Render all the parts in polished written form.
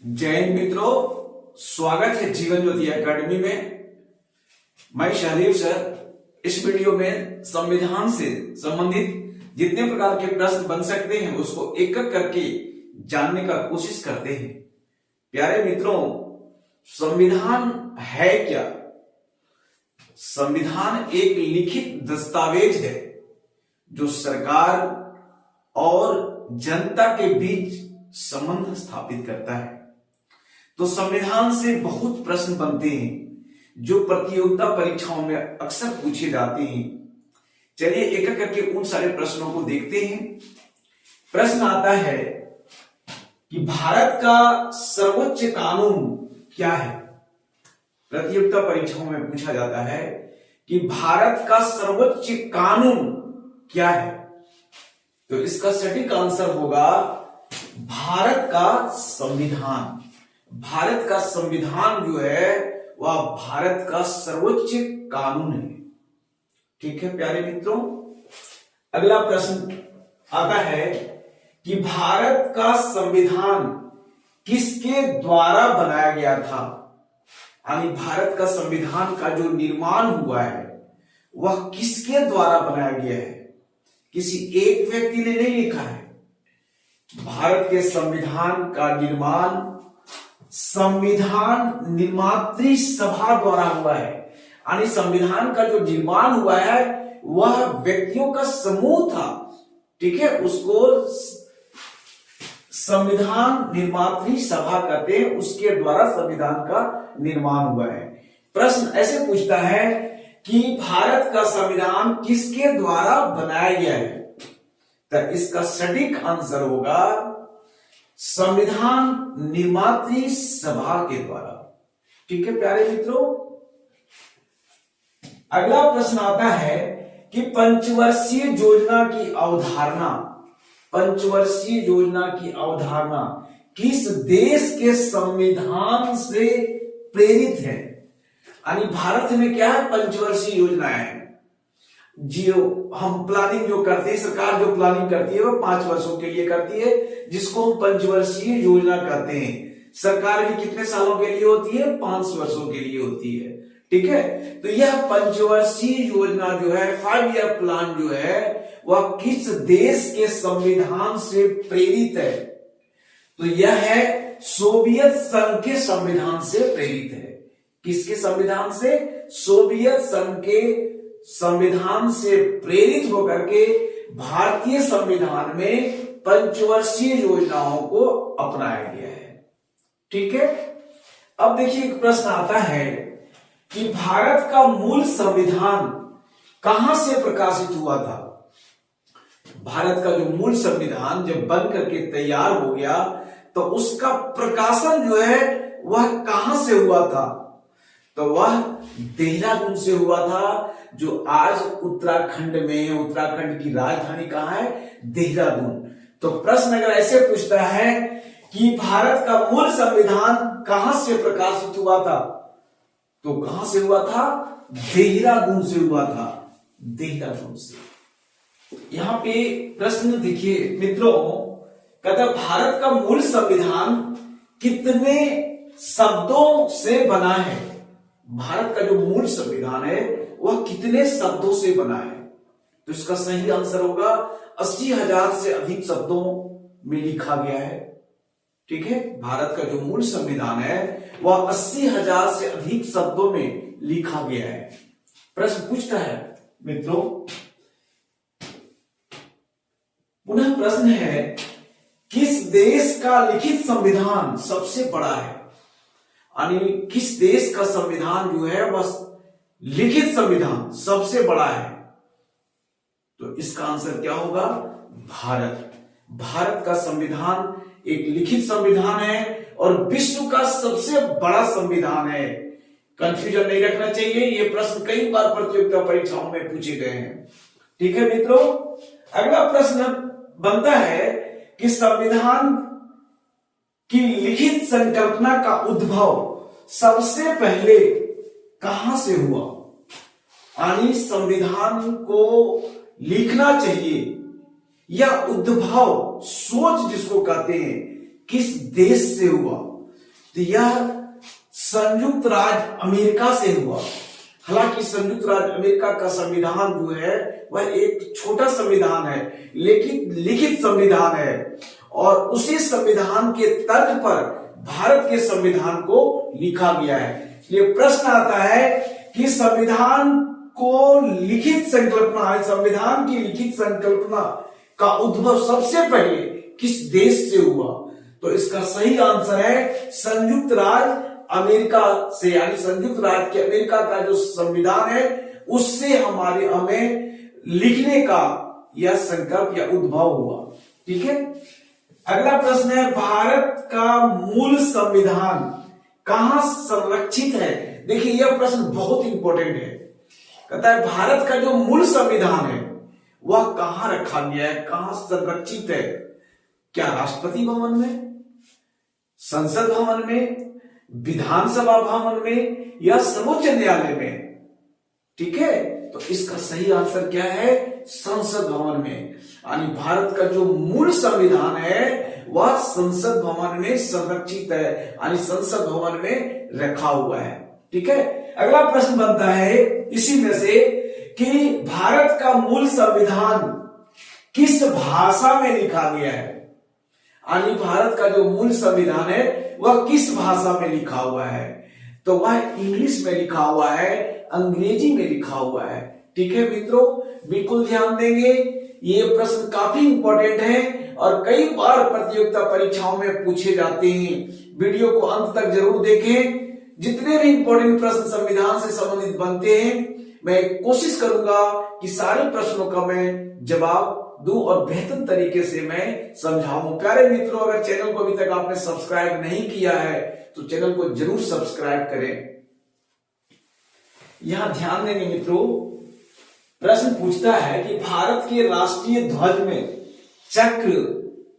जय हिंद मित्रों, स्वागत है जीवन ज्योति एकेडमी में। मैं शहदेव सर इस वीडियो में संविधान से संबंधित जितने प्रकार के प्रश्न बन सकते हैं उसको एक एक करके जानने का कोशिश करते हैं। प्यारे मित्रों, संविधान है क्या? संविधान एक लिखित दस्तावेज है जो सरकार और जनता के बीच संबंध स्थापित करता है। तो संविधान से बहुत प्रश्न बनते हैं जो प्रतियोगिता परीक्षाओं में अक्सर पूछे जाते हैं। चलिए एक एक करके उन सारे प्रश्नों को देखते हैं। प्रश्न आता है कि भारत का सर्वोच्च कानून क्या है? प्रतियोगिता परीक्षाओं में पूछा जाता है कि भारत का सर्वोच्च कानून क्या है। तो इसका सटीक आंसर होगा भारत का संविधान। भारत का संविधान जो है वह भारत का सर्वोच्च कानून है। ठीक है प्यारे मित्रों, अगला प्रश्न आता है कि भारत का संविधान किसके द्वारा बनाया गया था? यानी भारत का संविधान का जो निर्माण हुआ है वह किसके द्वारा बनाया गया है? किसी एक व्यक्ति ने नहीं लिखा है। भारत के संविधान का निर्माण संविधान निर्मात्री सभा द्वारा हुआ है। यानी संविधान का जो निर्माण हुआ है वह व्यक्तियों का समूह था। ठीक है, उसको संविधान निर्मात्री सभा कहते हैं, उसके द्वारा संविधान का निर्माण हुआ है। प्रश्न ऐसे पूछता है कि भारत का संविधान किसके द्वारा बनाया गया है? तो इसका सटीक आंसर होगा संविधान निर्मात्री सभा के द्वारा। ठीक है प्यारे मित्रों, अगला प्रश्न आता है कि पंचवर्षीय योजना की अवधारणा, पंचवर्षीय योजना की अवधारणा किस देश के संविधान से प्रेरित है? यानी भारत में क्या है? पंचवर्षीय योजना है। जो हम प्लानिंग जो करते हैं, सरकार जो प्लानिंग करती है वो 5 वर्षों के लिए करती है, जिसको हम पंचवर्षीय योजना कहते हैं। सरकार भी कितने सालों के लिए होती है? 5 वर्षों के लिए होती है। ठीक है, तो यह पंचवर्षीय योजना जो है, 5 ईयर प्लान जो है, वह किस देश के संविधान से प्रेरित है? तो यह है सोवियत संघ के संविधान से प्रेरित है। किसके संविधान से? सोवियत संघ के संविधान से प्रेरित होकर के भारतीय संविधान में पंचवर्षीय योजनाओं को अपनाया गया है। ठीक है, अब देखिए एक प्रश्न आता है कि भारत का मूल संविधान कहां से प्रकाशित हुआ था? भारत का जो मूल संविधान जब बन करके तैयार हो गया तो उसका प्रकाशन जो है वह कहां से हुआ था? तो वह देहरादून से हुआ था, जो आज उत्तराखंड में, उत्तराखंड की राजधानी कहां है? देहरादून। तो प्रश्न अगर ऐसे पूछता है कि भारत का मूल संविधान कहां से प्रकाशित हुआ था, तो कहां से हुआ था? देहरादून से हुआ था, देहरादून से। यहां पे प्रश्न देखिए मित्रों, कहता भारत का मूल संविधान कितने शब्दों से बना है? भारत का जो मूल संविधान है वह कितने शब्दों से बना है? तो इसका सही आंसर होगा 80,000 से अधिक शब्दों में लिखा गया है। ठीक है, भारत का जो मूल संविधान है वह 80,000 से अधिक शब्दों में लिखा गया है। प्रश्न पूछता है मित्रों, पुनः प्रश्न है किस देश का लिखित संविधान सबसे बड़ा है? यानी किस देश का संविधान जो है वह लिखित संविधान सबसे बड़ा है? तो इसका आंसर क्या होगा? भारत। भारत का संविधान एक लिखित संविधान है और विश्व का सबसे बड़ा संविधान है। कंफ्यूजन नहीं रखना चाहिए, ये प्रश्न कई बार प्रतियोगिता परीक्षाओं में पूछे गए हैं। ठीक है मित्रों, अगला प्रश्न बनता है कि संविधान की लिखित संकल्पना का उद्भव सबसे पहले कहां से हुआ? यानी संविधान को लिखना चाहिए या उद्भव, सोच जिसको कहते हैं, किस देश से हुआ? तो यह संयुक्त राज्य अमेरिका से हुआ। हालांकि संयुक्त राज्य अमेरिका का संविधान जो है वह एक छोटा संविधान है, लेकिन लिखित संविधान है, और उसी संविधान के तर्ज पर भारत के संविधान को लिखा गया है। इसलिए प्रश्न आता है कि संविधान को लिखित संकल्पना, संविधान की लिखित संकल्पना का उद्भव सबसे पहले किस देश से हुआ? तो इसका सही आंसर है संयुक्त राज्य अमेरिका से, यानी संयुक्त राज्य के अमेरिका का जो संविधान है उससे हमें लिखने का यह संकल्प या उद्भव हुआ। ठीक है, अगला प्रश्न है भारत का मूल संविधान कहां संरक्षित है? देखिए यह प्रश्न बहुत इंपॉर्टेंट है। कहता है भारत का जो मूल संविधान है वह कहां रखा गया है, कहां संरक्षित है? क्या राष्ट्रपति भवन में, संसद भवन में, विधानसभा भवन में, या सर्वोच्च न्यायालय में? ठीक है, तो इसका सही आंसर क्या है? संसद भवन में। यानी भारत का जो मूल संविधान है वह संसद भवन में संरक्षित है, यानी संसद भवन में रखा हुआ है। ठीक है, अगला प्रश्न बनता है इसी में से कि भारत का मूल संविधान किस भाषा में लिखा गया है? यानी भारत का जो मूल संविधान है वह किस भाषा में लिखा हुआ है? तो वह इंग्लिश में लिखा हुआ है, अंग्रेजी में लिखा हुआ है। ठीक है मित्रों, बिल्कुल ध्यान देंगे, ये प्रश्न काफी इंपॉर्टेंट है और कई बार प्रतियोगिता परीक्षाओं में पूछे जाते हैं। वीडियो को अंत तक जरूर देखें। जितने भी इंपॉर्टेंट प्रश्न संविधान से संबंधित बनते हैं मैं कोशिश करूंगा कि सारे प्रश्नों का मैं जवाब दूं और बेहतर तरीके से मैं समझाऊं। प्यारे मित्रों, अगर चैनल को अभी तक आपने सब्सक्राइब नहीं किया है तो चैनल को जरूर सब्सक्राइब करें। यहां ध्यान देंगे मित्रों, प्रश्न पूछता है कि भारत के राष्ट्रीय ध्वज में चक्र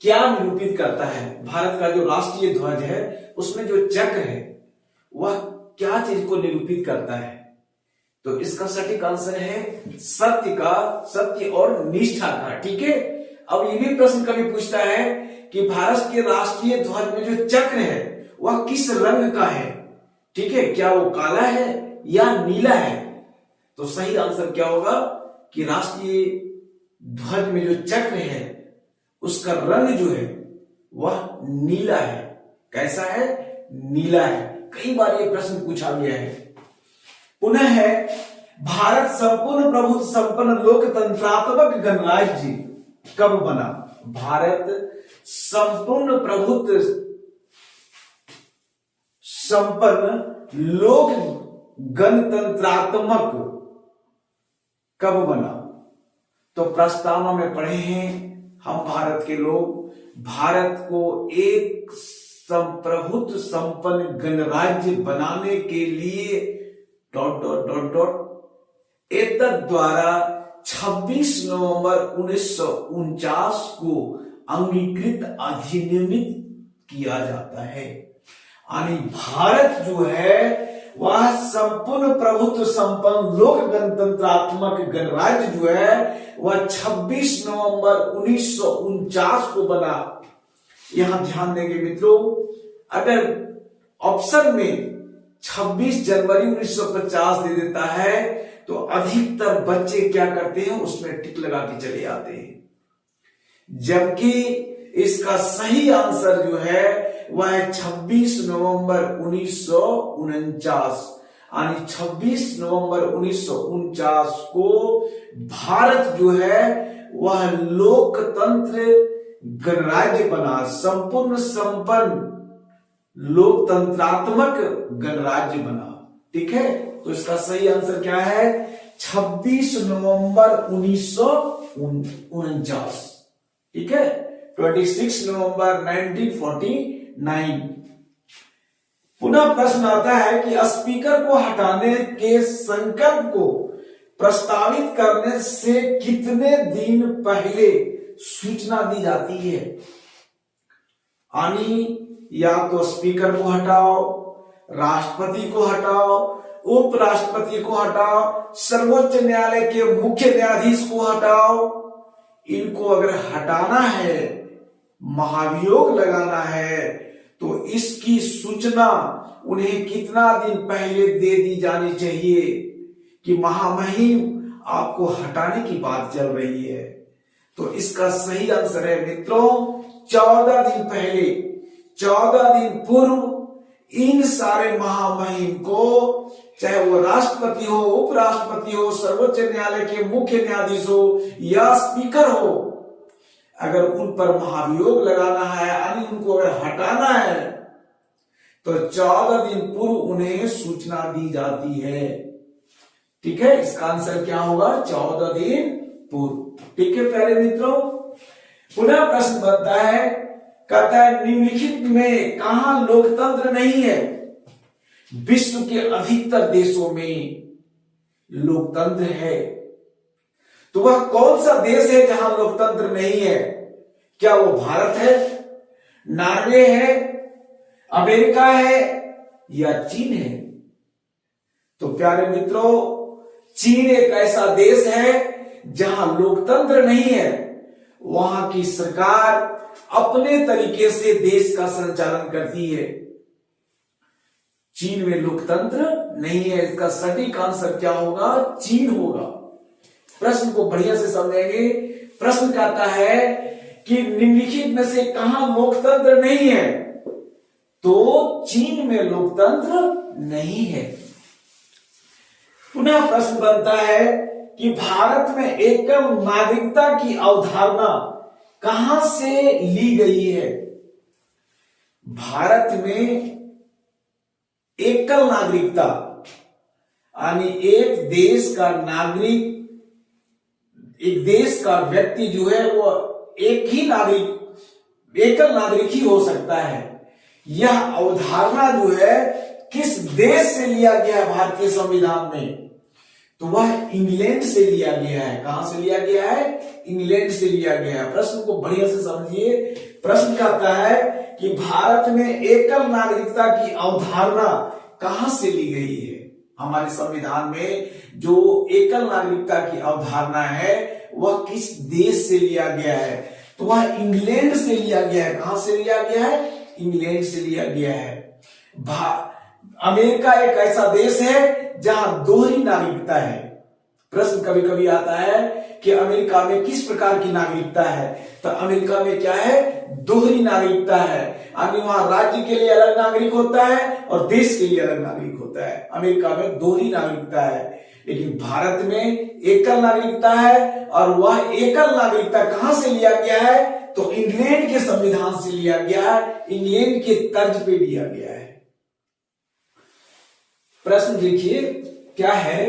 क्या निरूपित करता है? भारत का जो राष्ट्रीय ध्वज है उसमें जो चक्र है वह क्या चीज को निरूपित करता है? तो इसका सटीक आंसर है सत्य और निष्ठा का। ठीक है, अब ये भी प्रश्न कभी पूछता है कि भारत के राष्ट्रीय ध्वज में जो चक्र है वह किस रंग का है? ठीक है, क्या वो काला है या नीला है? तो सही आंसर क्या होगा कि राष्ट्रीय ध्वज में जो चक्र है उसका रंग जो है वह नीला है। कैसा है? नीला है। कई बार ये प्रश्न पूछा गया है। पुनः है भारत संपूर्ण प्रभुत्व संपन्न लोकतंत्रात्मक गणराज्य कब बना? भारत संपूर्ण प्रभुत्व संपन्न लोक गणतंत्रात्मक कब बना? तो प्रस्तावना में पढ़े हैं हम भारत के लोग, भारत को एक संप्रभुत्व संपन्न गणराज्य बनाने के लिए ... एतद द्वारा 26 नवंबर 1949 को अंगीकृत अधिनियमित किया जाता है। यानी भारत जो है वह संपूर्ण प्रभुत्व संपन्न लोक गणतंत्रात्मक गणराज्य जो है वह 26 नवंबर 1949 को बना। यहां ध्यान देंगे मित्रों, अगर ऑप्शन में 26 जनवरी 1950 दे देता है तो अधिकतर बच्चे क्या करते हैं, उसमें टिक लगा के चले आते हैं, जबकि इसका सही आंसर जो है वह है 26 नवंबर 1949। यानी 26 नवंबर 1949 को भारत जो है वह लोकतंत्र गणराज्य बना, संपूर्ण संपन्न लोकतंत्रात्मक गणराज्य बना। ठीक है, तो इसका सही आंसर क्या है? 26 नवंबर 1949। ठीक है, 26 नवंबर 1949। पुनः प्रश्न आता है कि स्पीकर को हटाने के संकल्प को प्रस्तावित करने से कितने दिन पहले सूचना दी जाती है? यानी या तो स्पीकर को हटाओ, राष्ट्रपति को हटाओ, उपराष्ट्रपति को हटाओ, सर्वोच्च न्यायालय के मुख्य न्यायाधीश को हटाओ। इनको अगर हटाना है, महाभियोग लगाना है, तो इसकी सूचना उन्हें कितना दिन पहले दे दी जानी चाहिए कि महामहिम आपको हटाने की बात चल रही है? तो इसका सही आंसर है मित्रों 14 दिन पहले, 14 दिन पूर्व इन सारे महामहिम को, चाहे वो राष्ट्रपति हो, उपराष्ट्रपति हो, सर्वोच्च न्यायालय के मुख्य न्यायाधीश हो या स्पीकर हो, अगर उन पर महाभियोग लगाना है यानी उनको अगर हटाना है तो 14 दिन पूर्व उन्हें सूचना दी जाती है। ठीक है, इसका आंसर क्या होगा? 14 दिन पूर्व। ठीक है प्यारे मित्रों, पुनः प्रश्न बनता है, कहता है निम्नलिखित में कहां लोकतंत्र नहीं है? विश्व के अधिकतर देशों में लोकतंत्र है, तो वह कौन सा देश है जहां लोकतंत्र नहीं है? क्या वो भारत है, नॉर्वे है, अमेरिका है या चीन है? तो प्यारे मित्रों, चीन एक ऐसा देश है जहां लोकतंत्र नहीं है। वहां की सरकार अपने तरीके से देश का संचालन करती है। चीन में लोकतंत्र नहीं है। इसका सटीक आंसर क्या होगा? चीन होगा। प्रश्न को बढ़िया से समझेंगे। प्रश्न कहता है कि निम्नलिखित में से कहां लोकतंत्र नहीं है? तो चीन में लोकतंत्र नहीं है। पुनः प्रश्न बनता है कि भारत में एकल नागरिकता की अवधारणा कहां से ली गई है? भारत में एकल नागरिकता यानी एक देश का नागरिक, एक देश का व्यक्ति जो है वो एक ही नागरिक, एकल नागरिक ही हो सकता है। यह अवधारणा जो है किस देश से लिया गया है भारतीय संविधान में? तो वह इंग्लैंड से लिया गया है। कहां से लिया गया है? इंग्लैंड से लिया गया है। प्रश्न को बढ़िया से समझिए। प्रश्न कहता है कि भारत में एकल नागरिकता की अवधारणा कहां से ली गई है? हमारे संविधान में जो एकल नागरिकता की अवधारणा है वह किस देश से लिया गया है? तो वह इंग्लैंड से लिया गया है। कहां से लिया गया है? इंग्लैंड से लिया गया है। अमेरिका एक ऐसा देश है जहां दोहरी नागरिकता है। प्रश्न कभी कभी आता है कि अमेरिका में किस प्रकार की नागरिकता है? तो अमेरिका में क्या है? दोहरी नागरिकता है, यानी वहां राज्य के लिए अलग नागरिक होता है और देश के लिए अलग नागरिक होता है। अमेरिका में दोहरी नागरिकता है, लेकिन भारत में एकल नागरिकता है। और वह एकल नागरिकता कहां से लिया गया है? तो इंग्लैंड के संविधान से लिया गया है, इंग्लैंड के तर्ज पे लिया गया है। प्रश्न देखिए क्या है,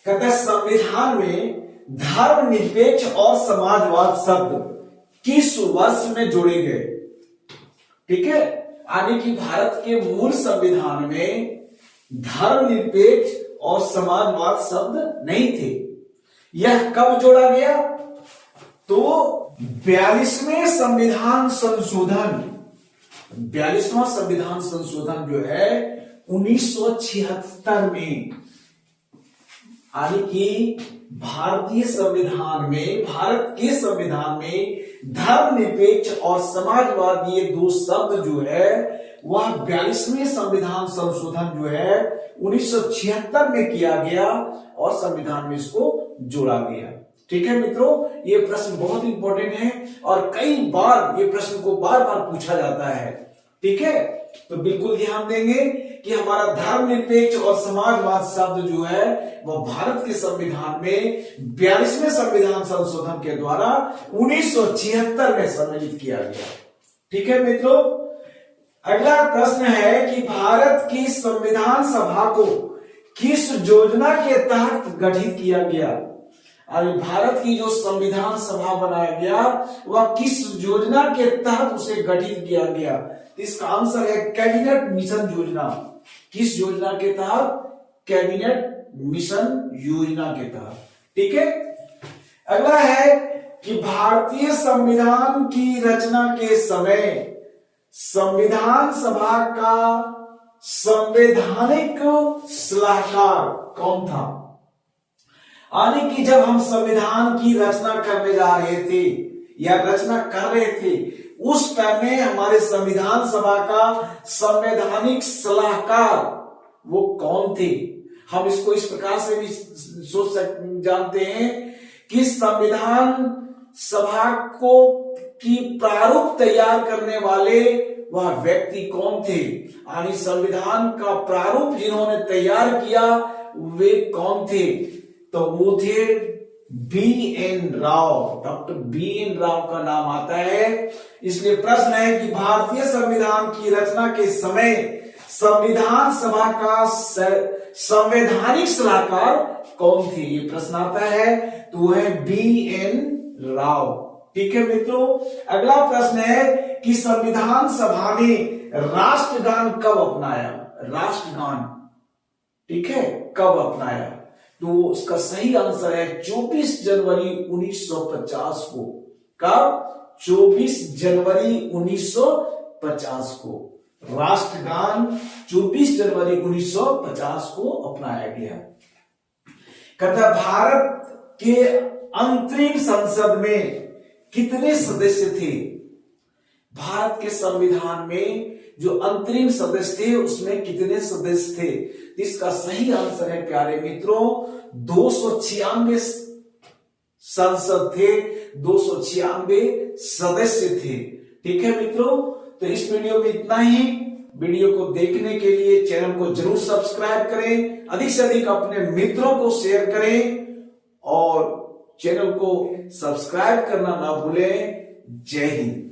कहता है संविधान में धर्मनिरपेक्ष और समाजवाद शब्द किस वर्ष में जोड़े गए? ठीक है, यानी कि भारत के मूल संविधान में धर्मनिरपेक्ष और समाजवाद शब्द नहीं थे। यह कब जोड़ा गया? तो 42वें संविधान संशोधन, 42वां संविधान संशोधन जो है 1976 में, यानी कि भारतीय संविधान में, भारत के संविधान में धर्मनिरपेक्ष और समाजवाद ये दो शब्द जो है वह 42वें संविधान संशोधन जो है 1976 में किया गया और संविधान में इसको जोड़ा गया। ठीक है मित्रों, ये प्रश्न बहुत इंपॉर्टेंट है और कई बार ये प्रश्न को बार बार पूछा जाता है। ठीक है, तो बिल्कुल ध्यान देंगे कि हमारा धर्मनिरपेक्ष और समाजवाद शब्द जो है वह भारत के संविधान में 42वें संविधान संशोधन के द्वारा 1976 में सम्मिलित किया गया। ठीक है मित्रों, अगला प्रश्न है कि भारत की संविधान सभा को किस योजना के तहत गठित किया गया? अभी भारत की जो संविधान सभा बनाया गया वह किस योजना के तहत उसे गठित किया गया? इसका आंसर है कैबिनेट मिशन योजना। किस योजना के तहत? कैबिनेट मिशन योजना के तहत। ठीक है, अगला है कि भारतीय संविधान की रचना के समय संविधान सभा का संवैधानिक सलाहकार कौन था? यानी कि जब हम संविधान की रचना करने जा रहे थे या रचना कर रहे थे उस टाइम में हमारे संविधान सभा का संवैधानिक सलाहकार वो कौन थे? हम इसको इस प्रकार से भी जानते हैं कि संविधान सभा को की प्रारूप तैयार करने वाले वह व्यक्ति कौन थे, यानी संविधान का प्रारूप जिन्होंने तैयार किया वे कौन थे? तो वो थे B.N. Rao. Doctor B.N. Rao का नाम आता है। इसलिए प्रश्न है कि भारतीय संविधान की रचना के समय संविधान सभा का संवैधानिक सलाहकार कौन थे? ये प्रश्न आता है, तो वो है B.N. राव। ठीक है मित्रों, अगला प्रश्न है कि संविधान सभा ने राष्ट्रगान कब अपनाया? राष्ट्रगान, ठीक है, कब अपनाया? तो उसका सही आंसर है 24 जनवरी 1950 को। कब? 24 जनवरी 1950 को राष्ट्रगान 24 जनवरी 1950 को अपनाया गया। कहता भारत के अंतरिम संसद में कितने सदस्य थे? भारत के संविधान में जो अंतरिम सदस्य थे उसमें कितने सदस्य थे? इसका सही आंसर है प्यारे मित्रों 296 संसद थे, 296 सदस्य थे। ठीक है मित्रों, तो इस वीडियो में इतना ही। वीडियो को देखने के लिए चैनल को जरूर सब्सक्राइब करें, अधिक से अधिक अपने मित्रों को शेयर करें और चैनल को सब्सक्राइब करना ना भूलें। जय हिंद।